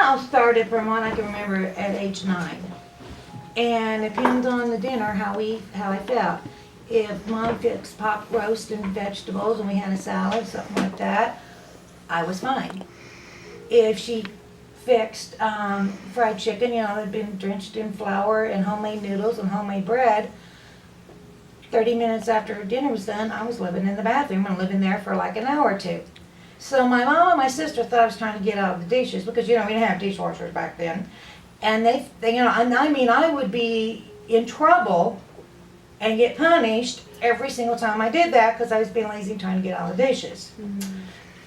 I'll start it from what I can remember at age 9. And it depends on the dinner, how I felt. If Mom fixed pot roast and vegetables and we had a salad, something like that, I was fine. If she fixed fried chicken, that had been drenched in flour and homemade noodles and homemade bread, 30 minutes after her dinner was done, I was living in the bathroom and living there for like an hour or two. So my mom and my sister thought I was trying to get out of the dishes because, we didn't have dishwashers back then. And they I would be in trouble and get punished every single time I did that because I was being lazy and trying to get out of the dishes. I'm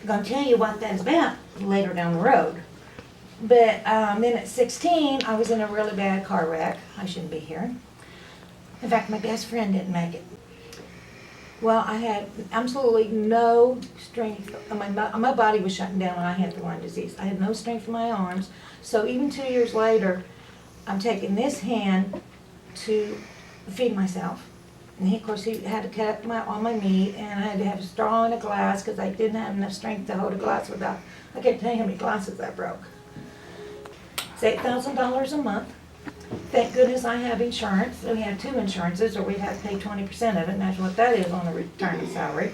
going to tell you what that's about later down the road. But then at 16, I was in a really bad car wreck. I shouldn't be here. In fact, my best friend didn't make it. Well, I had absolutely no strength. My body was shutting down when I had the Lyme disease. I had no strength in my arms. So even 2 years later, I'm taking this hand to feed myself. And of course, he had to cut all my meat, and I had to have a straw and a glass because I didn't have enough strength to hold a glass without. I can't tell you how many glasses I broke. It's $8,000 a month. Thank goodness I have insurance. We have 2 insurances, or we'd have to pay 20% of it. Imagine what that is on a retirement salary.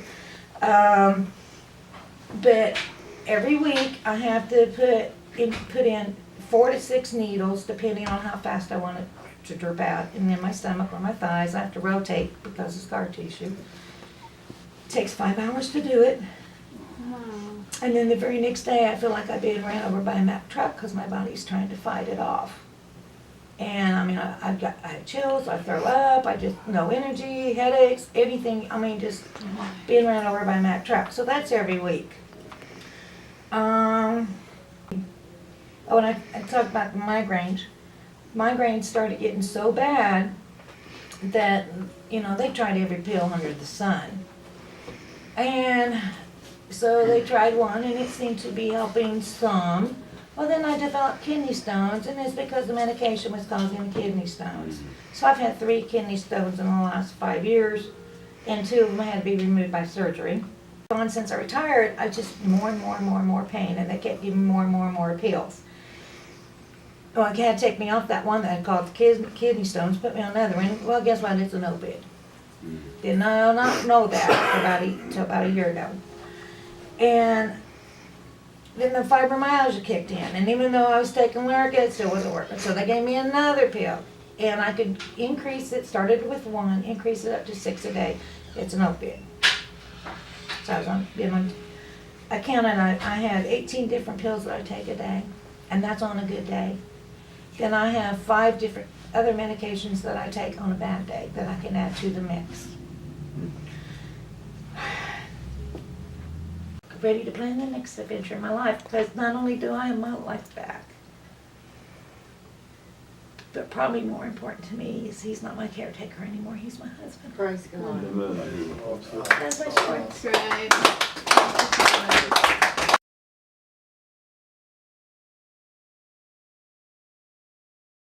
But every week I have to put in 4 to 6 needles, depending on how fast I want it to drip out. And then my stomach or my thighs, I have to rotate because of scar tissue. It takes 5 hours to do it. And then the very next day I feel like I've been ran over by a Mack truck because my body's trying to fight it off. And I have chills, I throw up, no energy, headaches, anything. Just being ran over by a Mack truck. So that's every week. And I talked about the migraines. Migraines started getting so bad that, they tried every pill under the sun. And so they tried one and it seemed to be helping some. Well, then I developed kidney stones, and it's because the medication was causing the kidney stones. So I've had 3 kidney stones in the last 5 years, and 2 of them had to be removed by surgery. Since I retired, I just more and more pain, and they kept giving me more and more pills. Well, I had to take me off that one that I called the kidney stones, put me on another one. Well, guess what? It's an opioid. Did not know that until about a year ago. And then the fibromyalgia kicked in, and even though I was taking Lyrica, it still wasn't working. So they gave me another pill, and I could increase it, started with 1, increase it up to 6 a day. It's an opiate. So I had 18 different pills that I take a day, and that's on a good day. Then I have 5 different other medications that I take on a bad day that I can add to the mix. Ready to plan the next adventure in my life, because not only do I have my life back, but probably more important to me is he's not my caretaker anymore, he's my husband. Praise God. That's my story. Great.